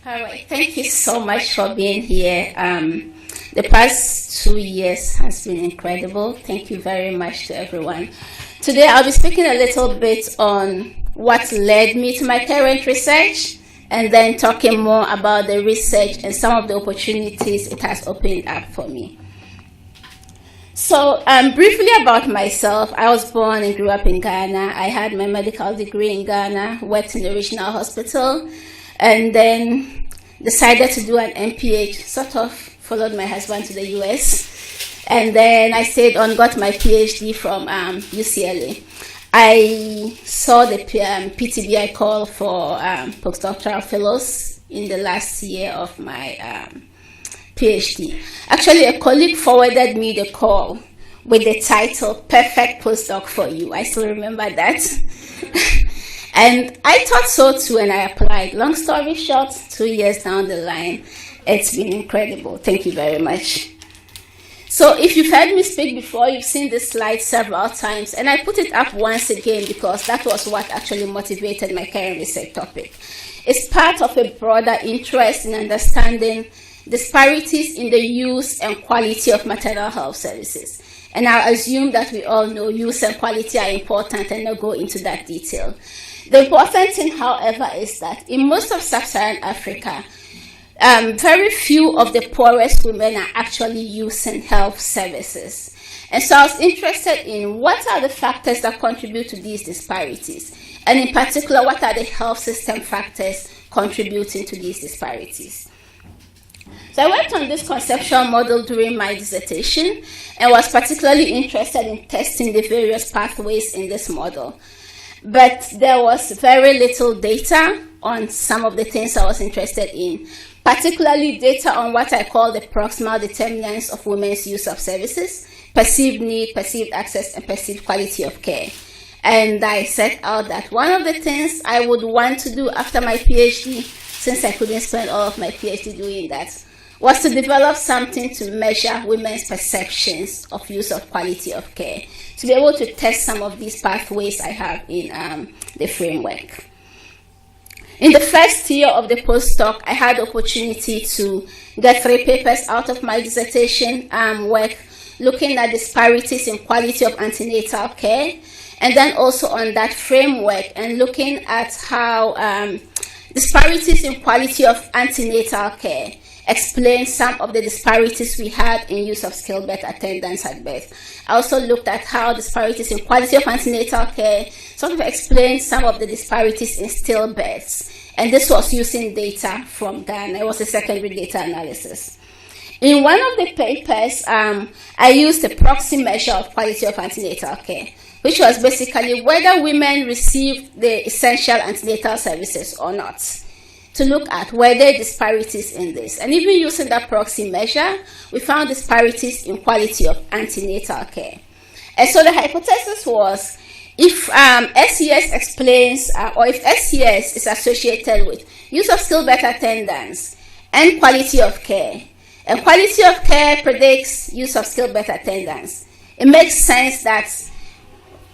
All right, thank you so much for being here. The past 2 years has been incredible. Thank you very much to everyone. Today I'll be speaking a little bit on what led me to my current research, and then talking more about the research and some of the opportunities it has opened up for me. So briefly about myself, I was born and grew up in Ghana. I had my medical degree in Ghana, worked in the regional hospital, and then decided to do an MPH, sort of followed my husband to the US. And then I stayed on, got my PhD from UCLA. I saw the PTBi call for postdoctoral fellows in the last year of my PhD. Actually, a colleague forwarded me the call with the title, Perfect Postdoc for You. I still remember that. And I thought so too, and I applied. Long story short, 2 years down the line, it's been incredible. Thank you very much. So if you've heard me speak before, you've seen this slide several times, and I put it up once again because that was what actually motivated my current research topic. It's part of a broader interest in understanding disparities in the use and quality of maternal health services. And I assume that we all know use and quality are important, and I'll go into that detail. The important thing, however, is that in most of sub-Saharan Africa, very few of the poorest women are actually using health services. And so I was interested in what are the factors that contribute to these disparities, and in particular, what are the health system factors contributing to these disparities. So I worked on this conceptual model during my dissertation and was particularly interested in testing the various pathways in this model. But there was very little data on some of the things I was interested in, particularly data on what I call the proximal determinants of women's use of services, perceived need, perceived access, and perceived quality of care. And I set out that one of the things I would want to do after my PhD, since I couldn't spend all of my PhD doing that, was to develop something to measure women's perceptions of use of quality of care, to be able to test some of these pathways I have in the framework. In the first year of the postdoc, I had the opportunity to get 3 papers out of my dissertation work, looking at disparities in quality of antenatal care, and then also on that framework and looking at how disparities in quality of antenatal care explain some of the disparities we had in use of childbirth attendance at birth. I also looked at how disparities in quality of antenatal care sort of explain some of the disparities in stillbirths. And this was using data from Ghana. It was a secondary data analysis. In one of the papers, I used a proxy measure of quality of antenatal care, which was basically whether women received the essential antenatal services or not, to look at were there disparities in this. And even using that proxy measure, we found disparities in quality of antenatal care. And so the hypothesis was, if SES explains, or if SES is associated with use of stillbirth attendance and quality of care, and quality of care predicts use of stillbirth attendance, it makes sense that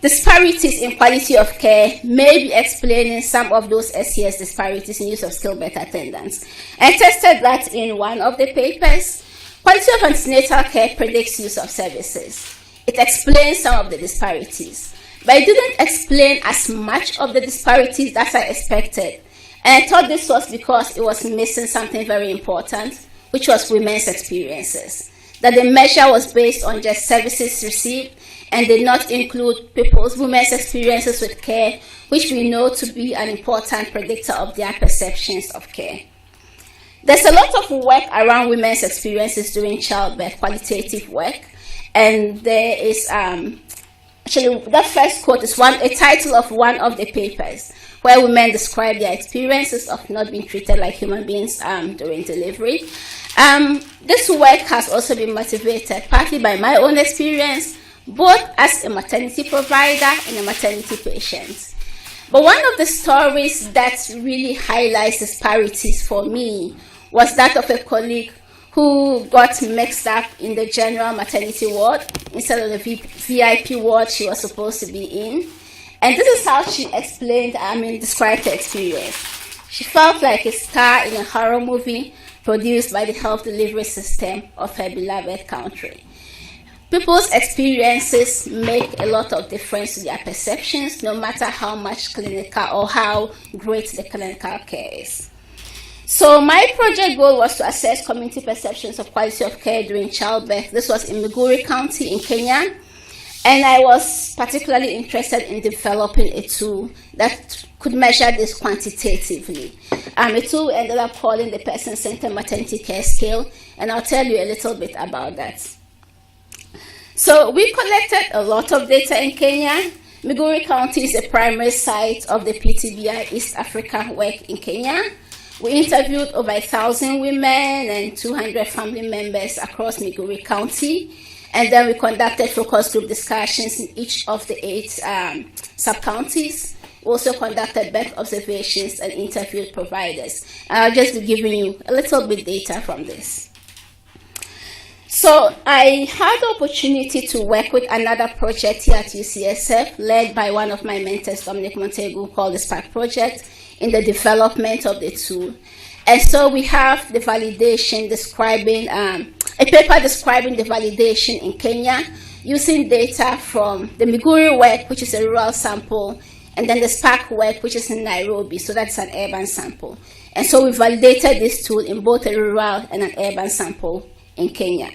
disparities in quality of care may be explaining some of those SES disparities in use of stillbirth attendance. I tested that in one of the papers. Quality of antenatal care predicts use of services. It explains some of the disparities, but it didn't explain as much of the disparities that I expected. And I thought this was because it was missing something very important, which was women's experiences. That the measure was based on just services received and did not include women's experiences with care, which we know to be an important predictor of their perceptions of care. There's a lot of work around women's experiences during childbirth, qualitative work, and there is actually that first quote is a title of one of the papers where women describe their experiences of not being treated like human beings during delivery. This work has also been motivated partly by my own experience, both as a maternity provider and a maternity patient. But one of the stories that really highlights disparities for me was that of a colleague who got mixed up in the general maternity ward instead of the VIP ward she was supposed to be in. And this is how she described her experience. She felt like a star in a horror movie produced by the health delivery system of her beloved country. People's experiences make a lot of difference to their perceptions, no matter how much clinical or how great the clinical care is. So my project goal was to assess community perceptions of quality of care during childbirth. This was in Migori County in Kenya. And I was particularly interested in developing a tool that could measure this quantitatively. A tool we ended up calling the Person-Centered Maternity Care Scale, and I'll tell you a little bit about that. So we collected a lot of data in Kenya. Migori County is a primary site of the PTBi East Africa work in Kenya. We interviewed over 1,000 women and 200 family members across Migori County. And then we conducted focus group discussions in each of the 8 sub-counties. We also conducted birth observations and interviewed providers. I'll just be giving you a little bit data from this. So I had the opportunity to work with another project here at UCSF, led by one of my mentors, Dominic Montegu, called the SPARK Project, in the development of the tool. And so we have the validation describing, a paper describing the validation in Kenya using data from the Migori work, which is a rural sample, and then the SPARK work, which is in Nairobi, so that's an urban sample. And so we validated this tool in both a rural and an urban sample in Kenya.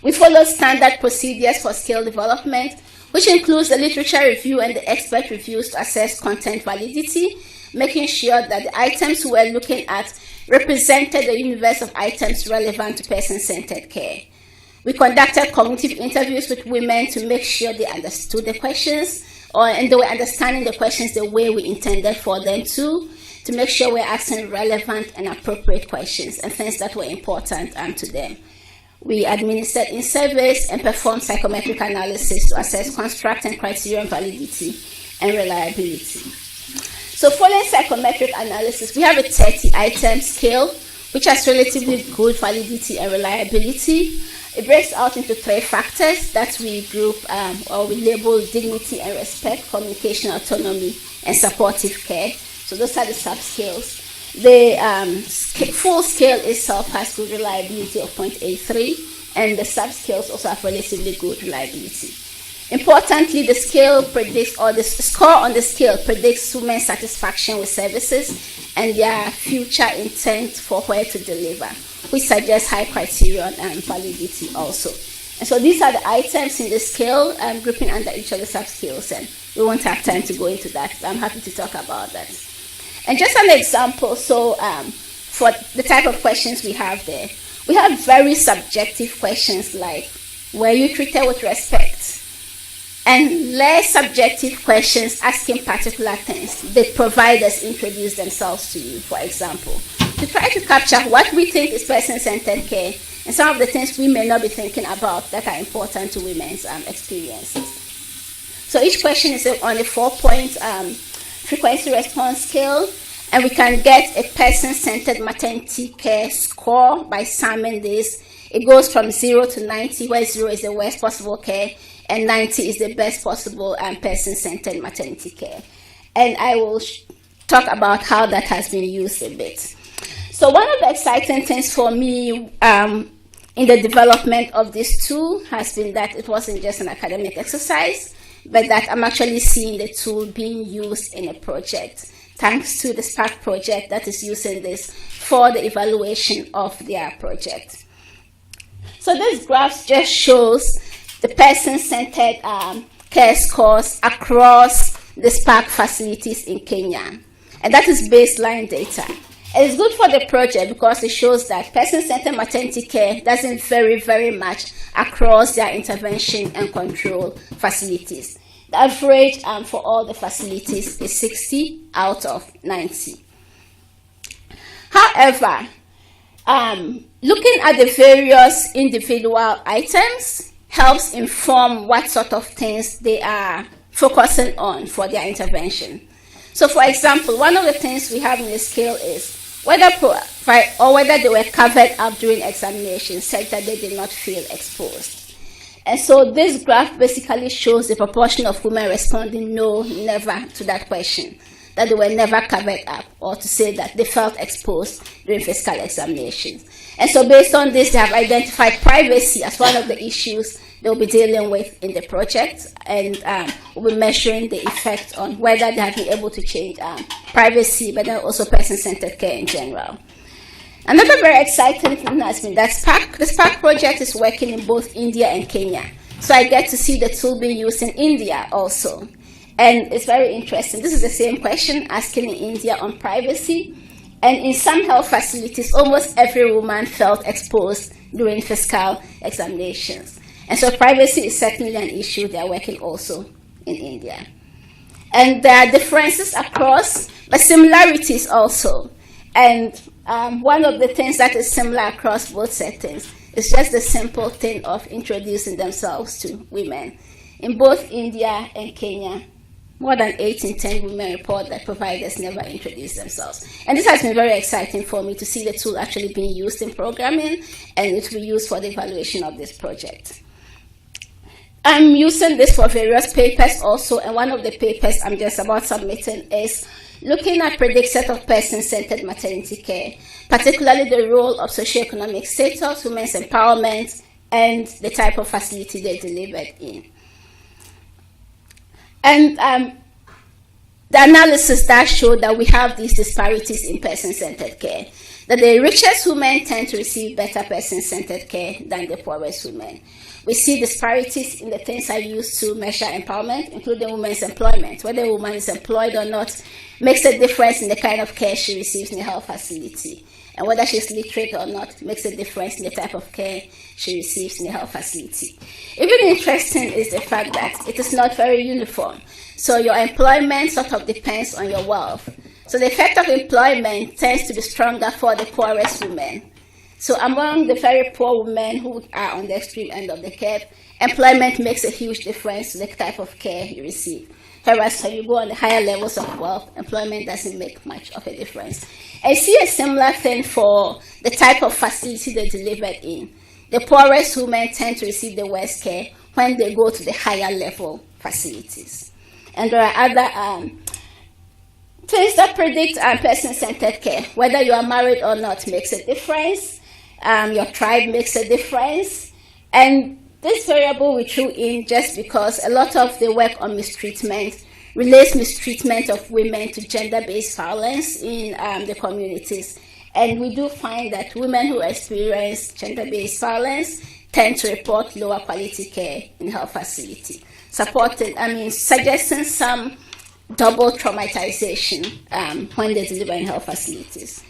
We followed standard procedures for scale development, which includes the literature review and the expert reviews to assess content validity, making sure that the items we were looking at represented the universe of items relevant to person-centered care. We conducted cognitive interviews with women to make sure they understood the questions, and they were understanding the questions the way we intended for them to make sure we're asking relevant and appropriate questions and things that were important to them. We administered in surveys and performed psychometric analysis to assess construct and criterion validity and reliability. So following psychometric analysis, we have a 30-item scale, which has relatively good validity and reliability. It breaks out into 3 factors that we group or we label dignity and respect, communication autonomy, and supportive care. So those are the subscales. The full scale itself has good reliability of 0.83, and the subscales also have relatively good reliability. Importantly, the scale predicts, or the score on the scale predicts women's satisfaction with services and their future intent for where to deliver, which suggests high criterion and validity also. And so these are the items in the scale, grouping under each of the subscales, and we won't have time to go into that, but I'm happy to talk about that. And just an example, so for the type of questions we have there, we have very subjective questions like, were you treated with respect? And less subjective questions asking particular things. The providers introduce themselves to you, for example, to try to capture what we think is person-centered care and some of the things we may not be thinking about that are important to women's experiences. So each question is on a 4-point frequency response scale, and we can get a person-centered maternity care score by summing this. It goes from 0 to 90, where 0 is the worst possible care, and 90 is the best possible person-centered maternity care. And I will talk about how that has been used a bit. So one of the exciting things for me in the development of this tool has been that it wasn't just an academic exercise, but that I'm actually seeing the tool being used in a project, thanks to the SPARK project that is using this for the evaluation of their project. So this graph just shows the person-centered care scores across the SPARK facilities in Kenya. And that is baseline data. And it's good for the project because it shows that person-centered maternity care doesn't vary very much across their intervention and control facilities. The average for all the facilities is 60 out of 90. However, looking at the various individual items helps inform what sort of things they are focusing on for their intervention. So for example, one of the things we have in the scale is whether they were covered up during examination, such that they did not feel exposed. And so this graph basically shows the proportion of women responding no, never to that question. that they were never covered up, or to say that they felt exposed during physical examinations. And so based on this, they have identified privacy as one of the issues they'll be dealing with in the project, and we'll be measuring the effect on whether they have been able to change privacy, but then also person-centered care in general. Another very exciting thing has been that the SPARK project is working in both India and Kenya. So I get to see the tool being used in India also. And it's very interesting. This is the same question asking in India on privacy. And in some health facilities, almost every woman felt exposed during physical examinations. And so privacy is certainly an issue they are working also in India. And there are differences across, but similarities also. And one of the things that is similar across both settings is just the simple thing of introducing themselves to women. In both India and Kenya, more than 8 in 10 women report that providers never introduce themselves. And this has been very exciting for me to see the tool actually being used in programming, and it will be used for the evaluation of this project. I'm using this for various papers also, and one of the papers I'm just about submitting is looking at predictors of person-centered maternity care, particularly the role of socioeconomic status, women's empowerment, and the type of facility they're delivered in. And the analysis that showed that we have these disparities in person-centered care, that the richest women tend to receive better person-centered care than the poorest women. We see disparities in the things I use to measure empowerment, including women's employment. Whether a woman is employed or not makes a difference in the kind of care she receives in the health facility. And whether she's literate or not makes a difference in the type of care she receives in the health facility. Even interesting is the fact that it is not very uniform. So your employment sort of depends on your wealth. So the effect of employment tends to be stronger for the poorest women. So among the very poor women who are on the extreme end of the curve, employment makes a huge difference to the type of care you receive. Whereas when you go on the higher levels of wealth, employment doesn't make much of a difference. I see a similar thing for the type of facility they're delivered in. The poorest women tend to receive the worst care when they go to the higher level facilities. And there are other things that predict person-centered care. Whether you are married or not makes a difference. Your tribe makes a difference. And this variable we threw in just because a lot of the work on mistreatment relates mistreatment of women to gender-based violence in the communities. And we do find that women who experience gender-based violence tend to report lower quality care in health facility, suggesting some double traumatization when they deliver in health facilities.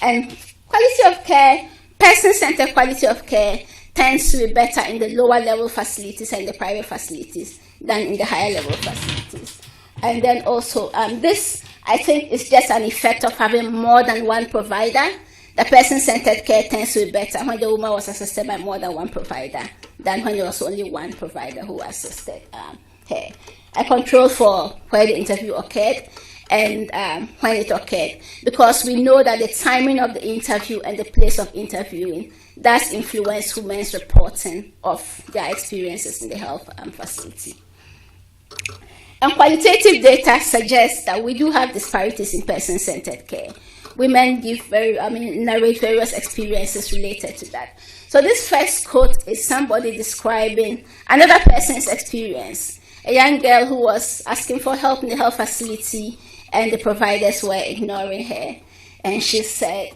And quality of care, person-centered quality of care tends to be better in the lower level facilities and the private facilities than in the higher level facilities. And then also, this, I think, is just an effect of having more than one provider. The person-centered care tends to be better when the woman was assisted by more than one provider than when there was only one provider who assisted her. I control for where the interview occurred and when it occurred, because we know that the timing of the interview and the place of interviewing does influence women's reporting of their experiences in the health facility. And qualitative data suggests that we do have disparities in person-centered care. Women narrate various experiences related to that. So this first quote is somebody describing another person's experience. A young girl who was asking for help in the health facility and the providers were ignoring her. And she said,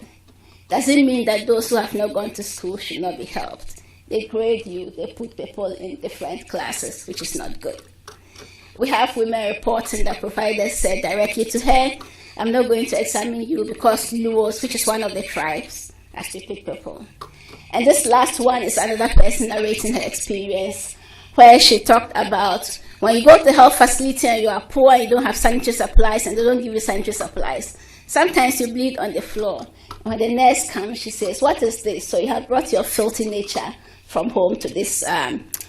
does it mean that those who have not gone to school should not be helped? They grade you, they put people in different classes, which is not good. We have women reporting that providers said directly to her, I'm not going to examine you because Luos, which is one of the tribes, are stupid people. And this last one is another person narrating her experience, where she talked about when you go to the health facility and you are poor and you don't have sanitary supplies and they don't give you sanitary supplies, sometimes you bleed on the floor. When the nurse comes, she says, what is this? So you have brought your filthy nature from home to this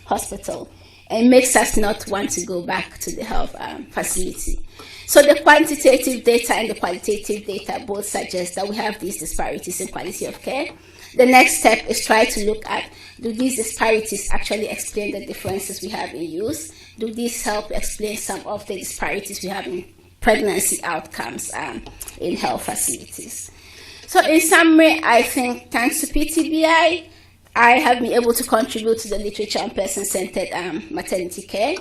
hospital. And it makes us not want to go back to the health facility. So the quantitative data and the qualitative data both suggest that we have these disparities in quality of care. The next step is try to look at, do these disparities actually explain the differences we have in use? Do these help explain some of the disparities we have in pregnancy outcomes in health facilities. So in summary, I think thanks to PTBi, I have been able to contribute to the literature on person-centered maternity care.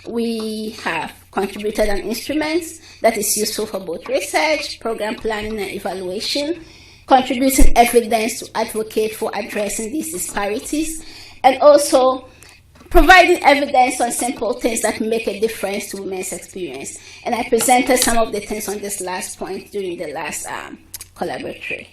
We have contributed an instrument that is useful for both research, program planning, and evaluation, contributing evidence to advocate for addressing these disparities, and also providing evidence on simple things that make a difference to women's experience. And I presented some of the things on this last point during the last collaboratory.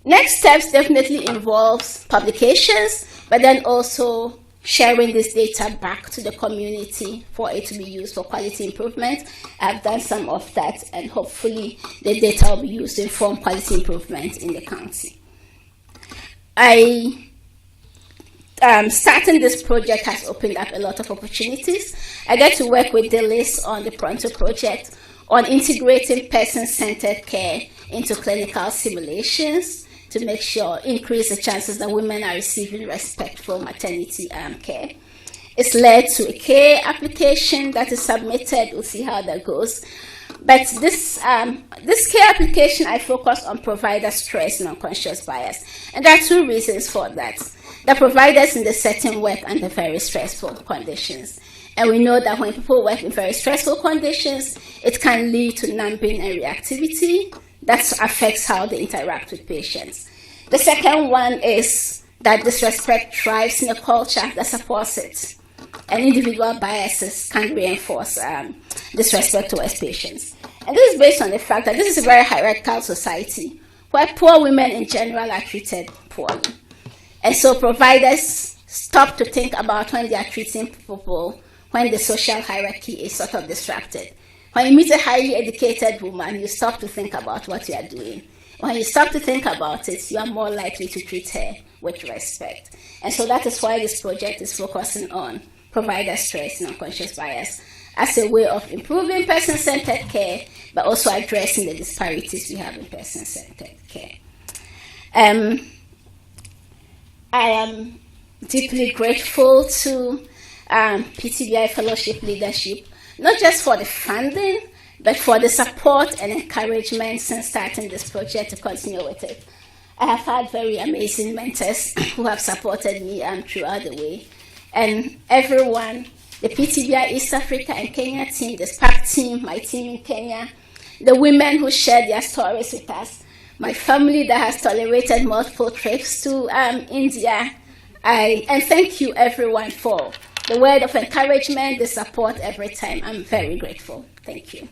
Next steps definitely involves publications, but then also sharing this data back to the community for it to be used for quality improvement. I've done some of that, and hopefully the data will be used to inform quality improvement in the county. Starting this project has opened up a lot of opportunities. I get to work with Delis on the Pronto project on integrating person-centered care into clinical simulations to make sure, increase the chances that women are receiving respectful maternity care. It's led to a care application that is submitted. We'll see how that goes. But this care application, I focus on provider stress and unconscious bias. And there are two reasons for that. The providers in the setting work under very stressful conditions. And we know that when people work in very stressful conditions, it can lead to numbing and reactivity. That affects how they interact with patients. The second one is that disrespect thrives in a culture that supports it. And individual biases can reinforce disrespect towards patients. And this is based on the fact that this is a very hierarchical society where poor women in general are treated poorly. And so providers stop to think about when they are treating people when the social hierarchy is sort of disrupted. When you meet a highly educated woman, you stop to think about what you are doing. When you stop to think about it, you are more likely to treat her with respect. And so that is why this project is focusing on provider stress and unconscious bias as a way of improving person-centered care, but also addressing the disparities we have in person-centered care. I am deeply grateful to PTBi Fellowship leadership, not just for the funding, but for the support and encouragement since starting this project to continue with it. I have had very amazing mentors who have supported me throughout the way. And everyone, the PTBi East Africa and Kenya team, the SPAC team, my team in Kenya, the women who shared their stories with us, my family that has tolerated multiple trips to India, and thank you everyone for the word of encouragement, the support every time. I'm very grateful. Thank you.